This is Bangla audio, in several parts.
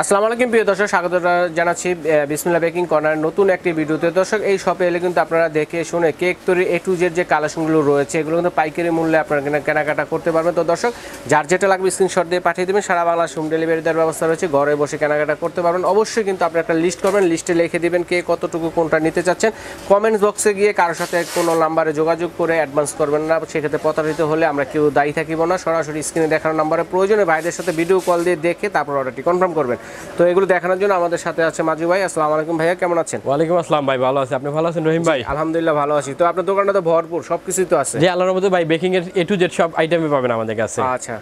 আসসালামু আলাইকুম প্রিয় দর্শক, স্বাগত জানাচ্ছি বিসমিল্লাহ বেকিং কর্নার নতুন একটি ভিডিওতে। দর্শক, এই শপে এলে কিন্তু আপনারা দেখে শুনে কেক তৈরি A to Z যে কালেকশনগুলো রয়েছে এগুলো কিন্তু পাইকারি মূল্যে আপনারা কেনাকাটা করতে পারবেন। তো দর্শক, যার যেটা লাগবে স্ক্রিনশট দিয়ে পাঠিয়ে দেবেন, সারা বাংলাদেশ হোম ডেলিভারি দেওয়ার ব্যবস্থা রয়েছে, ঘরে বসে কেনাকাটা করতে পারবেন। অবশ্যই কিন্তু আপনি একটা লিস্ট করবেন, লিস্টে লিখে দিবেন কে কতটুকু কোনটা নিতে চাচ্ছেন। কমেন্টস বক্সে গিয়ে কারোর সাথে কোনো নাম্বারে যোগাযোগ করে অ্যাডভান্স করবেন না, সেক্ষেত্রে প্রতারিত হলে আমরা কেউ দায়ী থাকিব না। সরাসরি স্ক্রিনে দেখানো নাম্বারে প্রয়োজনে ভাইদের সাথে ভিডিও কল দিয়ে দেখে তারপর অর্ডারটি কনফার্ম করবেন। তো এগুলো দেখানোর জন্য আমাদের সাথে আছে মাজু ভাই। আসসালামু আলাইকুম ভাইয়া, কেমন আছেন? ওয়ালাইকুম আসসালাম ভাই, ভালো আছি। আপনি ভালো আছেন রহিম ভাই? আলহামদুলিল্লাহ ভালো আছি। তো আপনার দোকানটা তো ভরপুর, সবকিছুই তো আছে। জি, আল্লাহর রহমতে ভাই বেকিং এর A to Z সব আইটেমই পাবেন আমাদের কাছে। আচ্ছা,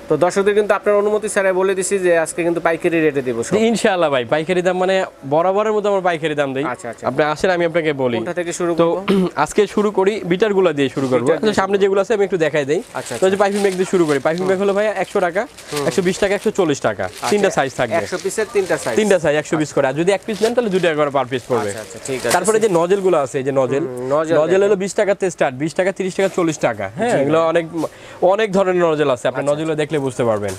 তো দর্শকদের কিন্তু আপনার অনুমতি ছাড়াই বলে দিছি যে আজকে কিন্তু পাইকারি রেটে দেব সব। ইনশাআল্লাহ ভাই, পাইকারি দাম মানে বরাবরের মতো আমরা পাইকারি দাম দেই। আচ্ছা আচ্ছা, আপনি আসেন, আমি আপনাকে বলি কোনটা থেকে শুরু তো করব? আজকে শুরু করি বিটারগুলো দিয়ে শুরু করব। সামনে যেগুলো আছে আমি একটু দেখাই দেই। আচ্ছা, তো যে পাইপিং ব্যাগ দিয়ে শুরু করি। পাইপিং ব্যাগ হলো ভাই 100 টাকা, 120 টাকা, 140 টাকা, তিনটা সাইজ থাকবে। 100 পিসের তিনটা সাইজ, 120 করে। আর যদি এক পিস নেন তাহলে 2 টাকা করে পার পিস পড়বে। আচ্ছা আচ্ছা, ঠিক আছে। তারপরে যে নজেলগুলো আছে, এই যে নজেল হলো 20 টাকাতে স্টার্ট, 20 টাকা, 30 টাকা, 40 টাকা। হ্যাঁ, এগুলো অনেক ধরনের নজেল আছে, আপনি নজেলগুলো দেখলে বুঝতে পারবেন।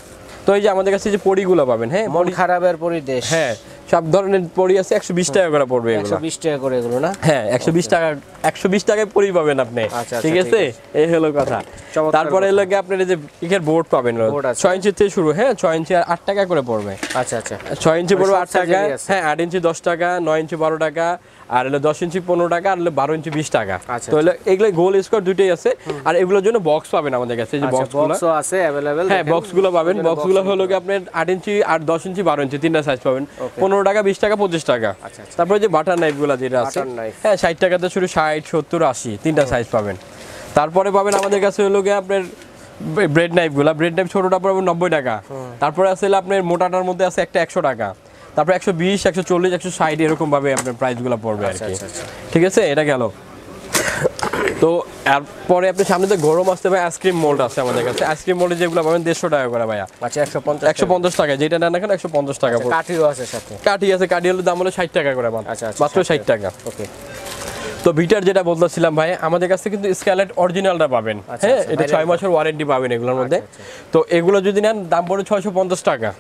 তো এই যে আমাদের কাছে যে পড়িগুলো পাবেন, হ্যাঁ, মন খারাপের পরিদেশ, হ্যাঁ, সব ধরনের পড়ি আছে। 120 টাকা করে পড়বে এগুলো। 120 টাকা করে এগুলো না? হ্যাঁ, 120 টাকায় পড়ি পাবেন আপনি। ঠিক আছে, এই হলো কথা। তারপরে এর লগে আপনার এই যে কেকের বোর্ড পাবেন 6 ইঞ্চি থেকে শুরু। হ্যাঁ, 6 ইঞ্চি 8 টাকা করে পড়বে। আচ্ছা আচ্ছা, 6 ইঞ্চি পড়বে 8 টাকা। হ্যাঁ, 8 ইঞ্চি 10 টাকা, 9 ইঞ্চি 12 টাকা, আর হলো 10 ইঞ্চি 15 টাকা, আর হলো 12 ইঞ্চি 20 টাকা। তো এগুলো গোল স্কোয়ার দুটোই আছে। আর এগুলোর জন্য বক্স পাবেন আমাদের কাছে, যে বক্সগুলো আছে अवेलेबल। হ্যাঁ, বক্সগুলো পাবেন। বক্সগুলো হলো কি আপনার 8 ইঞ্চি আর 10 ইঞ্চি 12 ইঞ্চি তিনটা সাইজ পাবেন। 15 টাকা, 20 টাকা, 25 টাকা। তারপরে যে বাটার নাইফগুলো যেটা আছে, হ্যাঁ, 60 টাকাতে শুরু, 60, 70, 80 তিনটা সাইজ পাবেন। তারপরে পাবেন আমাদের কাছে হলো কি আপনার ব্রেড নাইফগুলো। ব্রেড নাইফ ছোটটা পড়বে 90 টাকা। তারপরে আছে আপনার মোটাটার মধ্যে আছে একটা 100 টাকা। তারপর 120, 140, 160 এরকম ভাবে আপনার প্রাইসগুলো পড়বে আর কি। ঠিক আছে, এটা গেল। তো এরপরে আপনি সামনে তো গরম আসতে ভাই আইসক্রিম মোল্ড আছে আমাদের কাছে। আইসক্রিম মোল্ডে যেগুলো পাবেন 150 টাকা করে ভাইয়া। আচ্ছা, 150 টাকা, যেটা নেন এখন 150 টাকা পড়বে। কাঠিও আছে সাথে? কাঠি আছে, কাঠি হলো দাম হলো 60 টাকা করে মাত্র। আচ্ছা, মাত্র 60 টাকা। ওকে। তো বিটার যেটা বলতেছিলাম ভাই, আমাদের কাছে কিন্তু স্কাইলাইট অরিজিনালটা পাবেন। হ্যাঁ, এটা 6 মাসের ওয়ারেন্টি পাবেন এগুলোর মধ্যে। তো এগুলো যদি নেন দাম পড়ে 650 টাকা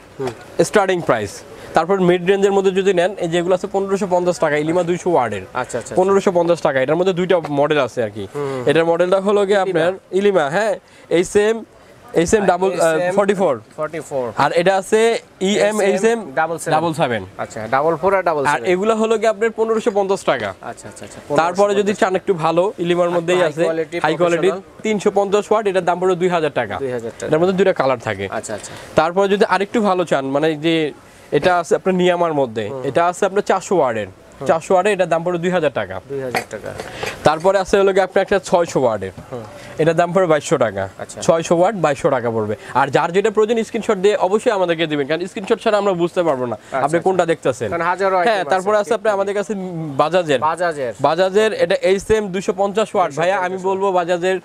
স্টার্টিং প্রাইস। তারপর মিড রেঞ্জের মধ্যে যদি নেন, এই যেগুলো আছে 1550 টাকা, ইলিমা 200 ওয়ার্ডের। আচ্ছা আচ্ছা, 1550 টাকা। এটার মধ্যে দুইটা মডেল আছে আর কি। এটার মডেলটা হলো কি আপনার ইলিমা, হ্যাঁ, এই সেম ডাবল 44, আর এটা আছে EM HM ডাবল 7। আচ্ছা, ডাবল 4 আর ডাবল 7। আর এগুলো হলো কি আপনার 1550 টাকা। আচ্ছা আচ্ছা, তারপরে যদি চান একটু ভালো, ইলিমার মধ্যেই আছে হাই কোয়ালিটি 350 ওয়াট, এটার দাম পড়ে 2000 টাকা। এটার মধ্যে দুইটা কালার থাকে। আচ্ছা আচ্ছা, তারপরে যদি আরেকটু ভালো চান, মানে যে এটা আছে আপনার নিয়ামার মধ্যে, এটা আছে আপনার 400 ওয়াটের। 400 ওয়াটের এটার দাম পড়ে 2000 টাকা। 2000 টাকা। তারপরে আছে হলো কি আপনার একটা 600 ওয়াটের, এটার দাম পড়ে 2200 টাকা। 600 ওয়াট 2200 টাকা পড়বে। আর যার যেটা প্রয়োজন স্ক্রিনশট দিয়ে অবশ্যই আমাদেরকে দিবেন, কারণ স্ক্রিনশট ছাড়া আমরা বুঝতে পারবো না আপনি কোনটা দেখতেছেন। হ্যাঁ, তারপরে আছে আপনি আমাদের কাছে বাজাজের এটা HM 250 ওয়াট। ভাইয়া আমি বলবো বাজাজের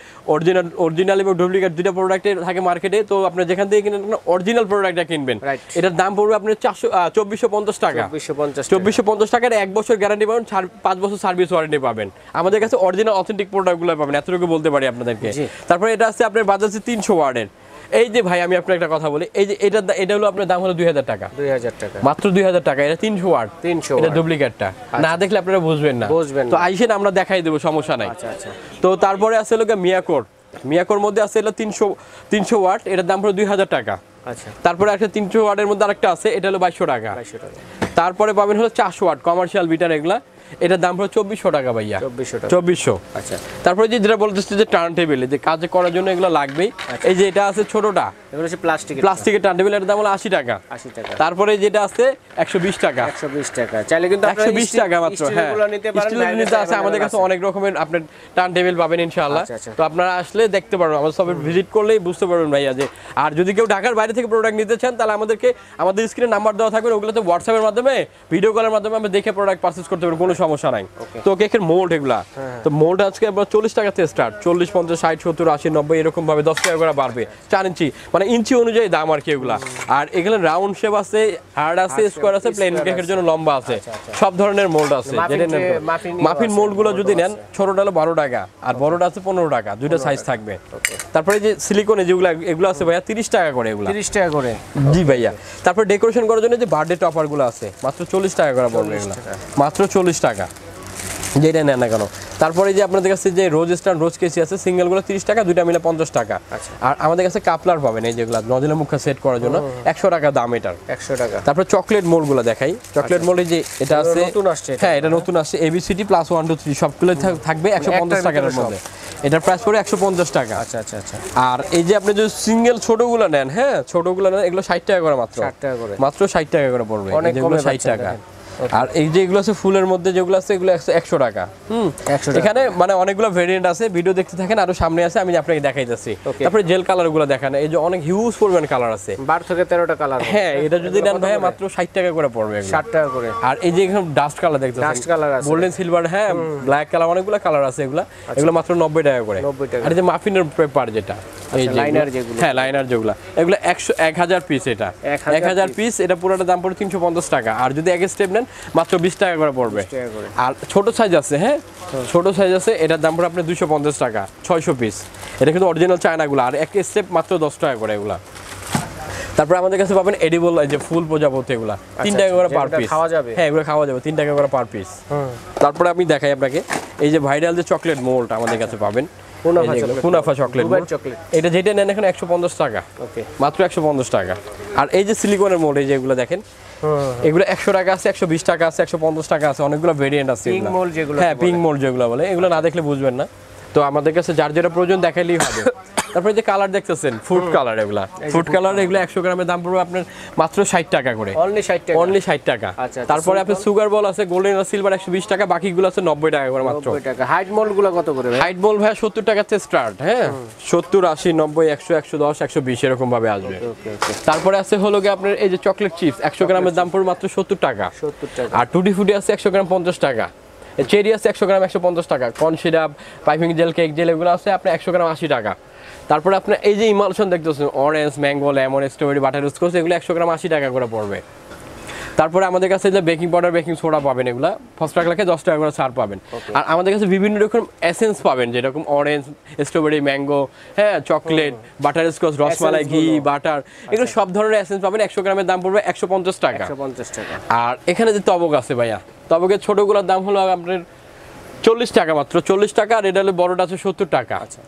অরিজিনাল এবং ডুপ্লিকেট দুইটা প্রোডাক্টের থাকে মার্কেটে। তো আপনি যেখান থেকে কিনেন অরিজিনাল প্রোডাক্টটা কিনবেন। এটার দাম পড়বে আপনার 2450 টাকা। 2450 টাকার 1 বছর গ্যারান্টি পাবেন, 5 বছর সার্ভিস ওয়ারেন্টি পাবেন। আমাদের কাছে অরিজিনাল অথেন্টিক প্রোডাক্টগুলো পাবেন, এতটুকু বলতে পারি আপনাদেরকে। তারপরে এটা আছে আপনার বাজাজের 300 ওয়াটের। এই যে ভাই আমি আপনাকে একটা কথা বলি, এই যে এটা হলো আপনার দাম হলো 2000 টাকা। 2000 টাকা, মাত্র 2000 টাকা। এটা 300 ওয়াট, এটা ডুপ্লিকেটটা। না দেখলে আপনারা বুঝবেন না। তো আইসেন, আমরা দেখাই দেবো, সমস্যা নাই। তো তারপরে আছে হলো মিয়াকোর মধ্যে আছে হলো 300 ওয়াট, এটার দাম হলো 2000 টাকা। আচ্ছা, তারপরে একটা 300 ওয়াটের মধ্যে আরেকটা আছে, এটা হলো 2200 টাকা। তারপরে পাবেন হলো 400 ওয়াট কমার্শিয়াল বিটার, এগুলা এটার দাম হলো 2400 টাকা ভাইয়া। 2400। আচ্ছা, তারপরে যেটা বলতেছে যে টার্ন টেবিল, যে কাজ করার জন্য এগুলো লাগবেই। এই যে এটা আছে ছোটটা, এগুলো হচ্ছে প্লাস্টিকের টার্ন টেবিল, এর দাম হলো 80 টাকা। তারপরে যেটা আছে 120 টাকা। 120 টাকা চাইলে কিন্তু 120 টাকা মাত্র। হ্যাঁ, স্টিল আছে আমাদের কাছে অনেক রকমের আপনার টার্ন টেবিল পাবেন ইনশাআল্লাহ। তো আপনারা আসলে দেখতে পারবেন, আমাদের সবে ভিজিট করলেই বুঝতে পারবেন ভাইয়া যে। আর যদি কেউ ঢাকার বাইরে থেকে প্রোডাক্ট নিতে চান, তাহলে আমাদের স্ক্রিনে নাম্বার দেওয়া থাকবে, ওগুলোতে হোয়াটসঅ্যাপের মাধ্যমে, ভিডিও কলের মাধ্যমে আমরা দেখে প্রোডাক্ট পারচেজ করতে পারবেন, কোনো সমস্যা নাই। তো কেকের মোল্ড এগুলা, তো মোল্ড আজকে আমরা 40 টাকা থেকে স্টার্ট, 40, 50, 60, 70, 80, 90 এরকম ভাবে 10 টাকা করে বাড়বে। 4 ইঞ্চি মানে ইঞ্চি অনুযায়ী দাম আর কি এগুলা। আর এগুলো রাউন্ড শেপ আছে, হার্ড আছে, স্কোয়ার আছে, প্লেন কেকের জন্য লম্বা আছে, সব ধরনের মোল্ড আছে। মাফিন মোল্ড গুলো যদি নেন, ছোটটা হলো 12 টাকা আর বড়টা আছে 15 টাকা, দুইটা সাইজ থাকবে। তারপরে যে সিলিকনে যেগুলো এগুলো আছে ভাইয়া 30 টাকা করে এগুলো। 30 টাকা করে, জি ভাইয়া। তারপর ডেকোরেশন করার জন্য যে বার্থডে টপার গুলো আছে মাত্র 40 টাকা করে পড়বে এগুলো, মাত্র 40 টাকা যেটা নেন না কেন। তারপরে যে আপনাদের কাছে যে রোজ স্ট্যান্ড রোজ কেসি আছে সিঙ্গেল গুলো 30 টাকা, দুইটা মিলে 50 টাকা। আর আমাদের কাছে কাপলার পাবেন এই যেগুলো নজলের মুখে সেট করার জন্য 100 টাকা দাম এটার, 100 টাকা। তারপর চকলেট মোল্ড গুলো দেখাই, চকলেট মোল্ড যে এটা আছে নতুন আসছে, হ্যাঁ এটা নতুন আসছে, ABCD প্লাস 1 2 3 সবগুলো থাকবে 150 টাকার মধ্যে। এটার প্রাইস পড়ে 150 টাকা। আচ্ছা আচ্ছা আচ্ছা। আর এই যে আপনি যদি সিঙ্গেল ছোটগুলো নেন, হ্যাঁ ছোটগুলো নেন, এগুলো 60 টাকা করে মাত্র, 60 টাকা করে, মাত্র 60 টাকা করে পড়বে, যেগুলো 60 টাকা। আর এই যে এগুলো আছে ফুলের মধ্যে যেগুলো আছে এগুলো 100 টাকা। এখানে মানে অনেকগুলো ভেরিয়েন্ট আছে, ভিডিও দেখতে থাকেন, আরো সামনে আছে আমি আপনাকে দেখাইতেছি। তারপরে জেল কালার গুলো দেখেন, এই যে অনেক হিউজ পরিমাণ কালার আছে, 12 থেকে 13টা কালার। হ্যাঁ এটা যদি নেন ভাই মাত্র 60 টাকা করে পড়বে, 60 টাকা করে। আর এই যে এখানে ডাস্ট কালার দেখতেছেন, ডাস্ট কালার আছে, গোল্ডেন সিলভার, হ্যাঁ ব্ল্যাক কালার, অনেকগুলো কালার আছে এগুলো, এগুলো মাত্র 90 টাকা করে, 90 টাকা। আর এই যে মাফিনের পেপার যেটা এই যে লাইনার যেগুলো, হ্যাঁ লাইনার যেগুলো, এগুলো 1000 পিস, এটা 1000 পিস, এটা পুরোটা দাম পড়ে 350 টাকা। আর যদি এক স্টেপ নেন মাত্র 20 টাকা করে পড়বে। আর ছোট সাইজ আছে, হ্যাঁ ছোট সাইজ আছে, এটার দাম পড়ে আপনার 250 টাকা, 600 পিস। এটা কিন্তু অরিজিনাল চায়নাগুলো, আর এক স্টেপ মাত্র 10 টাকা করে এগুলা। তারপর আমাদের কাছে পাবেন এডিবল এই যে ফুল প্রজাপতি, এগুলা 3 টাকা করে পার পিস, খাওয়া যাবে, হ্যাঁ এগুলো খাওয়া যাবে, 3 টাকা করে পার পিস। তারপরে আমি দেখাই আপনাকে এই যে ভাইরাল যে চকলেট মোল্ড আমাদের কাছে পাবেন, কুনাফা চকলেট মোল্ড, এটা যেটা নেন এখন 150 টাকা, ওকে মাত্র 150 টাকা। আর এই যে সিলিকনের মোল্ড, এই যে এগুলো দেখেন, এগুলো 100 টাকা আছে, 120 টাকা আছে, 150 টাকা আছে, অনেকগুলো ভেরিয়েন্ট আছে। পিঙ্ক মোল্ড যেগুলো, হ্যাঁ পিঙ্ক মোল্ড যেগুলো বলে, এগুলো না দেখলে বুঝবেন না, তো আমাদের কাছে যার যেটা প্রয়োজন দেখাইলেই হবে। তারপরে যে কালার দেখতেছেন ফুড কালার, এগুলা ফুড কালার, এগুলো 100 গ্রামের দাম পড়বে আপনার মাত্র 60 টাকা করে, অনলি 60 টাকা, অনলি 60 টাকা। তারপরে আপনার সুগার বল আছে, গোল্ডেন আর সিলভার 120 টাকা, বাকিগুলো আছে 90 টাকা করে মাত্র। 90 টাকা। হাইট মোল্ড গুলো কত করে ভাই? হাইট মোল্ড ভাই 70 টাকা থেকে স্টার্ট, হ্যাঁ 70, 80, 90, 100, 110, 120 এরকম ভাবে আসবে। তারপরে আছে হলো কি আপনার এই যে চকলেট চিপস 100 গ্রামের দাম পড়বে মাত্র 70 টাকা, 70 টাকা। আর টুটি ফুটি আছে 100 গ্রাম 50 টাকা, চেরি আছে 100 গ্রাম 150 টাকা, corn syrup, piping jail, cake jail, এগুলো আছে আপনার 100 গ্রাম 80 টাকা। তারপরে আপনার এই যে ইমালশন দেখতেছেন, orange, mango, lemon, strawberry, butterscotch, এগুলো 100 গ্রাম 80 টাকা করে পড়বে। তারপরে আমাদের কাছে যে বেকিং পাউডার, বেকিং সোডা পাবেন, এগুলো ফসফরাস লাগে 10 টাকা করে ছাড় পাবেন। আর আমাদের কাছে বিভিন্ন রকম এসেন্স পাবেন, যেরকম অরেঞ্জ, স্ট্রবেরি, ম্যাঙ্গো, হ্যাঁ চকলেট, বাটারস্কচ, রসমালাই, ঘি, বাটার, এগুলো সব ধরনের এসেন্স পাবেন। 100 গ্রামের দাম পড়বে 150 টাকা, 150 টাকা। আর এখানে যে তবক আছে ভাইয়া, তবকের ছোটগুলোর দাম হলো আপনার 40 টাকা মাত্র, 40 টাকা। আর এটা হলো বড়টা আছে 70 টাকা। আচ্ছা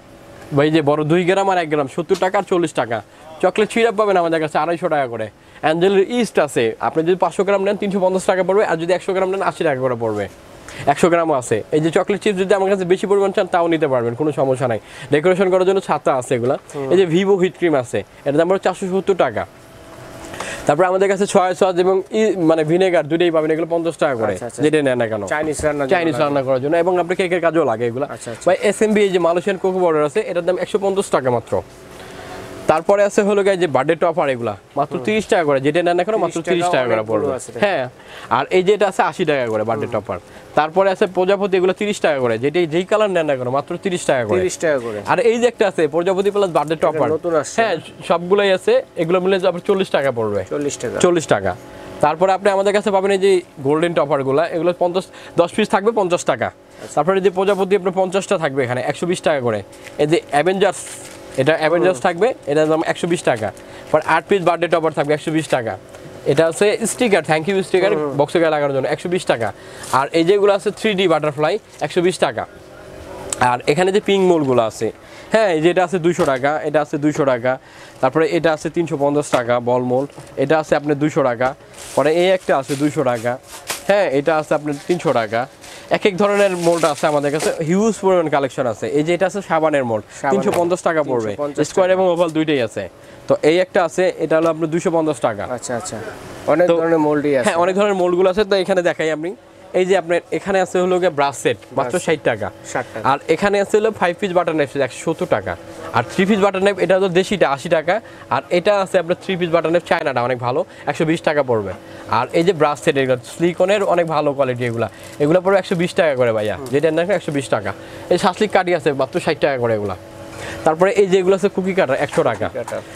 ভাই যে বড় 2 গ্রাম আর 1 গ্রাম 70 টাকা আর 40 টাকা। চকলেট সিরাপ পাবেন আমাদের কাছে 250 টাকা করে। অ্যাঞ্জেলের ইস্ট আছে, আপনি যদি 500 গ্রাম নেন 350 টাকা পড়বে, আর যদি 100 গ্রাম নেন 80 টাকা করে পড়বে। 100 গ্রামও আছে। এই যে চকলেট চিপস যদি আমার কাছে বেশি পরিমাণ চান তাও নিতে পারবেন, কোনো সমস্যা নাই। ডেকোরেশন করার জন্য ছাতা আছে এগুলা। এই যে ভিভো হুইপ ক্রিম আছে, এটার দাম হলো 470 টাকা। তারপর আমাদের কাছে সয়া সস এবং মানে ভিনেগার দুটোই পাবেন, এগুলো 50 টাকা করে, যেটা নেন না কেন চাইনিজ রান্না করার জন্য, এবং আপনি কেকের কাজেও লাগে এগুলো। ভাই SMB এই যে মালয়েশিয়ান কোকো পাউডার আছে, এটার দাম 150 টাকা মাত্র। তারপরে আছে হলো যে বার্থডে টপার, এগুলা মাত্র 30 টাকা করে, যেটা নেন না কেন মাত্র 30 টাকা করে পড়বে, হ্যাঁ। আর এই যে এটা আছে 80 টাকা করে বার্থডে টপার। তারপরে আছে প্রজাপতি, এগুলো 30 টাকা করে, যেই কালার নেন না কেন মাত্র 30 টাকা করে, 30 টাকা করে। আর এই যে একটা আছে প্রজাপতি প্লাস বার্থডে টপার, হ্যাঁ সবগুলাই আছে, এগুলো মিলে আপনার 40 টাকা পড়বে, 40 টাকা। তারপরে আপনি আমাদের কাছে পাবেন এই যে গোল্ডেন টপারগুলো, এগুলো 10 পিস থাকবে 50 টাকা। তারপরে যে প্রজাপতি আপনার 50টা থাকবে এখানে 120 টাকা করে। এই যে অ্যাভেঞ্জার্স, এটা অ্যাভেঞ্জার্স থাকবে, এটার দাম 120 টাকা। পর 8 পিস বার্থডে টপার থাকবে 120 টাকা। এটা আছে স্টিকার, থ্যাংক ইউ স্টিকার বক্সে গায়ে লাগানোর জন্য 120 টাকা। আর এই যেগুলো আছে 3D বাটারফ্লাই 120 টাকা। আর এখানে যে পিঙ্ক মোলগুলো আছে, হ্যাঁ এই যে এটা আছে 200 টাকা, এটা আছে 200 টাকা। তারপরে এটা আছে 350 টাকা বল মোল্ড, এটা আছে আপনার 200 টাকা। পরে এই একটা আছে 200 টাকা, হ্যাঁ এটা আছে আপনার 300 টাকা। এক এক ধরনের মোল্ড আছে আমাদের কাছে, হিউজ পরিমাণ কালেকশন আছে। এই যে এটা আছে সাবানের মোল্ড, 350 টাকা পড়বে, স্কোয়ার এবং ওভাল দুইটাই আছে। তো এই একটা আছে, এটা হলো আপনার 250 টাকা। আচ্ছা আচ্ছা, অনেক ধরনের মোল্ডই আছে, হ্যাঁ অনেক ধরনের মোল্ডগুলো আছে। তো এখানে দেখাই আপনি, এই যে আপনার এখানে আছে হলো ব্রাশ সেট মাত্র 60 টাকা। আর এখানে আছে হলো 5 পিস বাটার নাইফ 170 টাকা। আর 3 পিস বাটার নাইফ এটা হলো দেশিটা 80 টাকা। আর এটা আছে আপনার 3 পিস বাটার নাইফ চায়নাটা অনেক ভালো, 120 টাকা পড়বে। আর এই যে ব্রাশ সেট, এগুলো সিলিকনের অনেক ভালো কোয়ালিটি, এগুলো পড়বে 120 টাকা করে ভাইয়া, যেটা নেন 120 টাকা। এই শাসলিক কাঠি আছে মাত্র 60 টাকা করে এগুলা। তারপরে এই যে এগুলো আছে কুকি কাটার 100 টাকা।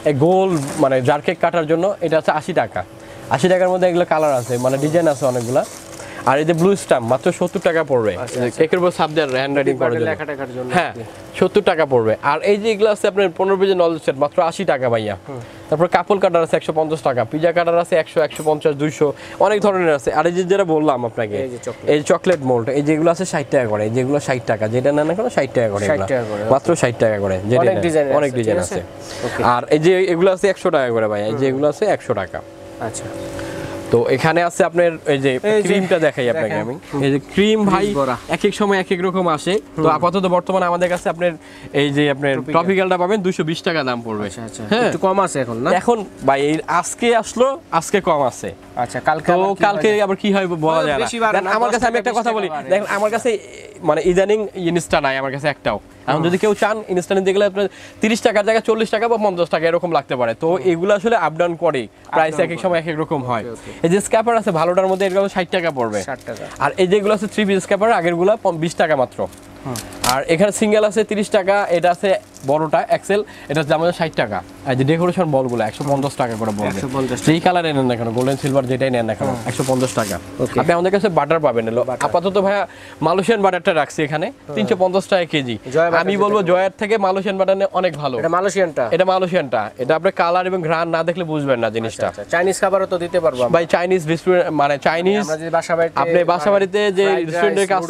এই গোল মানে জার কেক কাটার জন্য এটা আছে 80 টাকা। 80 টাকার মধ্যে এগুলো কালার আছে, মানে ডিজাইন আছে অনেকগুলা। আর এই যে ব্লু স্ট্যাম্প মাত্র 70 টাকা পড়বে, কেকের উপর সাবজেক্ট হ্যান্ড রাইটিং করার জন্য। হ্যাঁ 70 টাকা পড়বে। আর এই যে এগুলো আছে আপনার 15 পেজের নলেজ সেট মাত্র 80 টাকা ভাইয়া। তারপর কাপল কাটার আছে 150 টাকা, পিজা কাটার আছে 100, 150, 200, অনেক ধরনের আছে। আর এই যে যেটা বললাম আপনাকে এই চকলেট মোল্ড, এই যেগুলো আছে 60 টাকা করে, যেগুলো 60 টাকা, যেটা নেন এখন 60 টাকা করে, মাত্র 60 টাকা করে, যেটা অনেক ডিজাইন আছে। আর এই যে এগুলো আছে 100 টাকা করে ভাইয়া, এই যে এগুলো আছে 100 টাকা। আচ্ছা, তো এখানে আছে আপনার এই যে ক্রিমটা দেখাই আপনাকে আমি। এই যে ক্রিম ভাই এক এক সময় এক এক রকম আসে। তো আপাতত বর্তমানে আমাদের কাছে আপনার এই যে আপনার ট্রপিক্যালটা পাবেন 220 টাকা দাম পড়বে। আচ্ছা, একটু কম আছে এখন না? এখন ভাই এই আজকে আসলো, আজকে কম আছে। আচ্ছা, কালকে আবার কি হয় বলা যায় না। আমার কাছে আমি একটা কথা বলি, দেখেন আমার কাছে মানে ইদানিং জিনিসটা নাই আমার কাছে একটাও। এখন যদি কেউ চান ইনস্ট্যান্ট দেখলে আপনার 30 টাকার জায়গায় 40 টাকা বা 50 টাকা এরকম লাগতে পারে। তো এগুলো আসলে আপ ডাউন করে, প্রাইস এক এক সময় এক এক রকম হয়। এই যে স্ক্যাপার আছে ভালোটার মধ্যে এগুলো 60 টাকা পড়বে। আর এই যেগুলো আছে 3 পিস স্ক্যাপার আগেরগুলো 20 টাকা মাত্র। আর এখানে সিঙ্গেল আছে 30 টাকা, এটা আছে বড়টা এক্সেল, এটা হচ্ছে আমাদের 60 টাকা। আর যে ডেকোরেশন বলগুলো 150 টাকা করে বলবে, যেই কালার নেন না কেন, গোল্ডেন সিলভার যেটাই নেন না কেন 150 টাকা। আপনি আমাদের কাছে বাটার পাবেন। আপাতত ভাইয়া মালয়েশিয়ান বাটারটা রাখছি এখানে 350 টাকা কেজি। আমি বলবো জয়ের থেকে মালয়েশিয়ান বাটার অনেক ভালো। এটা মালয়েশিয়ানটা, এটা আপনার কালার এবং ঘ্রাণ না দেখলে বুঝবেন না জিনিসটা। চাইনিজ খাবারও তো দিতে পারবো ভাই, চাইনিজ রেস্টুরেন্ট মানে চাইনিজ আপনি বাসাবাড়িতে যে রেস্টুরেন্টের কাজ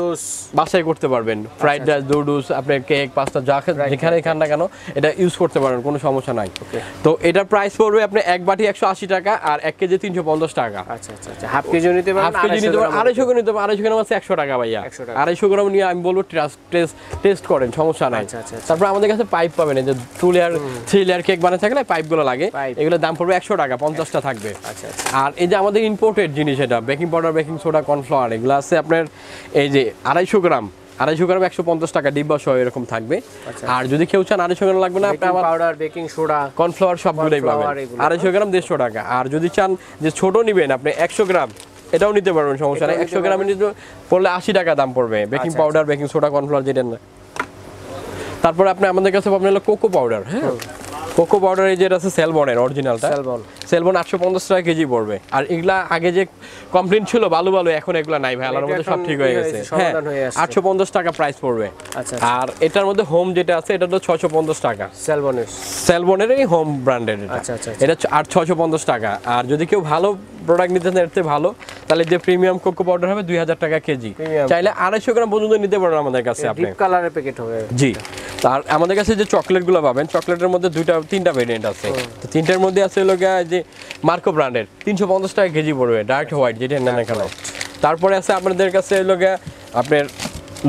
বাসায় করতে পারবেন, ফ্রাইড রাইস, নুডলস, আপনার কেক, পাস্তা যা যেখানে খান না কেন এটা ইউজ করতে পারেন, কোনো সমস্যা নাই। তো এটার প্রাইস পড়বে আপনি এক বাটি 180 টাকা আর 1 কেজি 350 টাকা। আচ্ছা, হাফ কেজি নিতে পারেন, 250 গ্রাম নিতে পারেন, 250 গ্রাম আছে 100 টাকা ভাইয়া। 250 গ্রাম নিয়ে আমি বলবো টেস্ট করেন, সমস্যা নাই। তারপর আমাদের কাছে পাইপ পাবেন, এই যে 2 লেয়ার 3 লেয়ার কেক বানাতে থাকলে পাইপগুলো লাগে, এগুলোর দাম পড়বে 100 টাকা, 50টা থাকবে। আর এই যে আমাদের ইম্পোর্টেড জিনিস, এটা baking powder, baking soda, cornflour, এগুলো আছে আপনার এই যে 250 গ্রাম 150 টাকা ডিব্বা সহ এরকম থাকবে। আর যদি কেউ চান 250 গ্রাম লাগবে না, আপনি আমার পাউডার, বেকিং সোডা, কর্নফ্লাওয়ার সবগুলোই পাবেন। 250 গ্রাম 150 টাকা। আর যদি চান যে ছোট নিবেন আপনি 100 গ্রাম, এটাও নিতে পারবেন, সমস্যা নেই। 100 গ্রাম নিতে পড়লে 80 টাকা দাম পড়বে, baking powder, baking soda, cornflour যেটা না। তারপর আপনি আমাদের কাছে পাবেন হলো কোকো পাউডার। হ্যাঁ, কোকো পাউডার এই যেটা আছে সেলবনের অরিজিনালটা, সেলবন 850 টাকা কেজি পড়বে। আর এগুলা আগে যে কমপ্লেইন ছিল বালু এখন এগুলা নাই ভাই, আল্লাহর মধ্যে সব ঠিক হয়ে গেছে। হ্যাঁ, 850 টাকা প্রাইস পড়বে। আর এটার মধ্যে হোম যেটা আছে এটা হলো 650 টাকা, সেলবনের এই হোম ব্র্যান্ডের এটা 650 টাকা। আর যদি কেউ ভালো প্রোডাক্ট নিতে চান এর থেকে ভালো, তাহলে যে প্রিমিয়াম কোকো পাউডার হবে 2000 টাকা কেজি, চাইলে 250 গ্রাম পর্যন্ত নিতে পারেন আমাদের কাছে। আপনি ডিপ কালারের প্যাকেট হবে। জি। আর আমাদের কাছে যে চকলেটগুলো পাবেন, চকলেটের মধ্যে 3টা ভেরিয়েন্ট আছে। তো 3টার মধ্যে আছে হলো যে মার্কো ব্র্যান্ডের 350 টাকা কেজি পড়বে, ডার্ক হোয়াইট যেটা নেন এখানে। তারপরে আছে আপনাদের কাছে হলো আপনার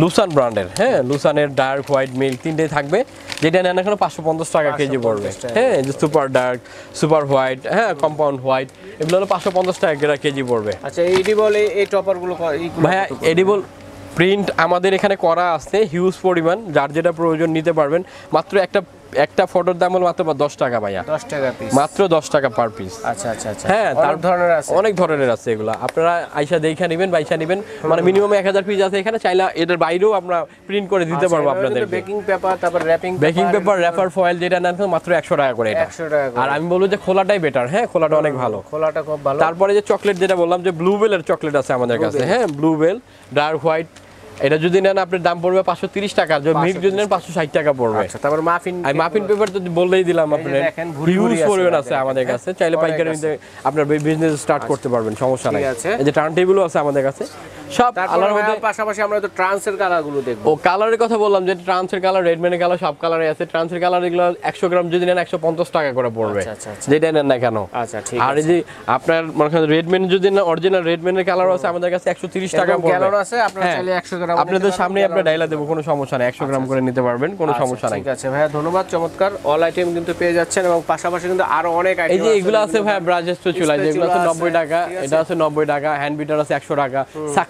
লুসান ব্র্যান্ডের, হ্যাঁ লুসানের ডার্ক হোয়াইট মিল্ক 3টাই থাকবে, যেটা নেন এখানে 550 টাকা কেজি পড়বে। হ্যাঁ, যে সুপার ডার্ক, সুপার হোয়াইট, হ্যাঁ কম্পাউন্ড হোয়াইট, এগুলো হলো 550 টাকা কেজি পড়বে। আচ্ছা, এডিবল এই টপারগুলো ভাইয়া এডিবল প্রিন্ট আমাদের এখানে করা আছে হিউজ পরিমাণ, যার যেটা প্রয়োজন নিতে পারবেন। মাত্র একটা ফটোর দাম হলো মাত্র 10 টাকা ভাইয়া, 10 টাকা পিস, মাত্র 10 টাকা পার পিস। আচ্ছা। হ্যাঁ, অনেক ধরনের আছে, অনেক ধরনের আছে এগুলো। আপনারা আইসা দেখে নেবেন, বাইসা নেবেন, মানে মিনিমাম 1000 পিস আছে এখানে, চাইলে এটার বাইরেও আমরা প্রিন্ট করে দিতে পারবো আপনাদের। বেকিং পেপার, তারপর বেকিং পেপার, র্যাপার ফয়েল যেটা নেন মাত্র 100 টাকা করে এটা। 100 টাকা। আর আমি বলবো যে খোলাটাই বেটার, হ্যাঁ খোলাটা অনেক ভালো, খোলাটা খুব ভালো। তারপরে যে চকলেট যেটা বললাম যে ব্লুবেলের চকলেট আছে আমাদের কাছে, হ্যাঁ ব্লুবেল ডার্ক হোয়াইট, এটা যদি নেন আপনার দাম পড়বে 530 টাকা, যদি মিল্ক যদি নেন 560 টাকা পড়বে। আচ্ছা, তারপর মাফিন পেপার যদি বললেই দিলাম আপনার হিউজ পরিমাণ আছে আমাদের কাছে, চাইলে পাইকারি নিতে আপনার বিজনেস স্টার্ট করতে পারবেন, সমস্যা নাই। এই যে টার্ন টেবিলও আছে আমাদের কাছে সব। আলাদার মধ্যে পাশাপাশি আমরা তো ট্রান্সের কালারগুলো দেখব। ও কালারের কথা বললাম যে ট্রান্সের কালার, রেডম্যানের কালার, সব কালারে আছে। ট্রান্সের কালার এগুলো 100 গ্রাম যদি নেন 150 টাকা করে পড়বে, যেটা নেন না কেন। আচ্ছা, ঠিক আছে। আর এই যে আপনার মনে করেন রেডম্যান যদি নেন, অরিজিনাল রেডম্যানের কালার আছে আমাদের কাছে 130 টাকা পড়বে। গ্যালন আছে, আপনারা চাইলে 100 গ্রাম আপনাদের সামনে আমরা ডাইলা দেব, কোনো সমস্যা নাই, 100 গ্রাম করে নিতে পারবেন, কোনো সমস্যা নাই। ঠিক আছে ভাইয়া, ধন্যবাদ। চমৎকার অল আইটেম কিন্তু পেয়ে যাচ্ছেন, এবং পাশাপাশি কিন্তু আরো অনেক আইটেম এই যে এগুলো আছে ভাইয়া ব্রাজেস চুলা, যেগুলো আছে 90 টাকা, এটা আছে 90 টাকা, হ্যান্ড বিটার আছে 100 টাকা,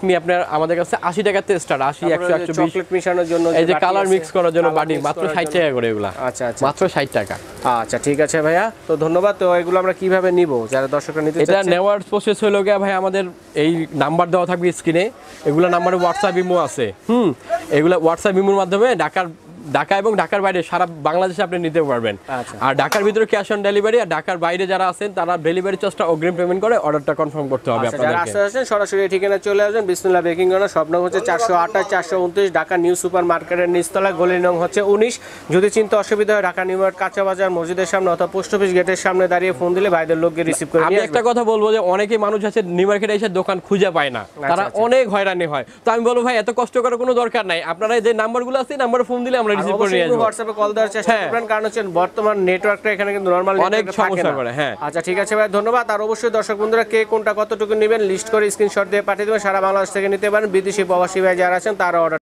আপনি আপনার আমাদের কাছে 80 টাকাতে স্টার্ট, 80 100 120 চকলেট মিশানোর জন্য এই যে কালার মিক্স করার জন্য বাটি মাত্র 60 টাকা করে এগুলা। আচ্ছা আচ্ছা মাত্র 60 টাকা। আচ্ছা ঠিক আছে ভাইয়া, তো ধন্যবাদ। তো এগুলো আমরা কিভাবে নিব যারা দর্শকরা নিতে এটা চাচ্ছে? নেওয়ার প্রসেস হলো গিয়া ভাই আমাদের এই নাম্বার দেওয়া থাকবে স্ক্রিনে, এগুলো নাম্বারে হোয়াটসঅ্যাপ ইমো আছে। এগুলো হোয়াটসঅ্যাপ ইমোর মাধ্যমে ঢাকা এবং ঢাকার বাইরে সারা বাংলাদেশে আপনি নিতে পারবেন। আচ্ছা। আর ঢাকার ভিতরে ক্যাশ অন ডেলিভারি, আর ঢাকার বাইরে যারা আছেন তারা ডেলিভারি চার্জটা অগ্রিম পেমেন্ট করে অর্ডারটা কনফার্ম করতে হবে আচ্ছা, যারা আপনাদেরকে। আসতে সরাসরি এই ঠিকানা চলে আসবেন, বিসমিল্লাহ বেকিং কর্নার, সব নং হচ্ছে 428 429 ঢাকা নিউ সুপার মার্কেটের নিচতলা, গলি নং হচ্ছে 19। যদি চিন্তা অসুবিধা হয় ঢাকা নিউ মার্কেট কাঁচা বাজার মসজিদের সামনে অথবা পোস্ট অফিস গেটের সামনে দাঁড়িয়ে ফোন দিলে ভাইদের লোককে রিসিভ করে আমি নিয়ে একটা আসবেন। কথা বলবো যে অনেকেই মানুষ আছে নিউ মার্কেটে এসে দোকান খুঁজে পায় না, তারা আচ্ছা। অনেক হয়রানি হয়। তো আমি বলবো ভাই এত কষ্ট করার কোনো দরকার নাই, আপনারা যে নাম্বারগুলো আছে নাম্বারে ফোন দিলে আমরা রিসিভ করে নিয়ে আসবো। হোয়াটসঅ্যাপে কল দেওয়ার চেষ্টা হ্যাঁ। করবেন, কারণ হচ্ছে বর্তমান নেটওয়ার্কটা এখানে কিন্তু নরমাল অনেক সমস্যা করে। হ্যাঁ আচ্ছা ঠিক আছে ভাই, ধন্যবাদ। আর অবশ্যই দর্শক বন্ধুরা কে কোনটা কতটুকু নেবেন লিস্ট করে স্ক্রিনশট দিয়ে পাঠিয়ে দেবেন। সারা বাংলাদেশ থেকে নিতে পারেন, বিদেশি প্রবাসী ভাই যারা আছেন তারা অর্ডার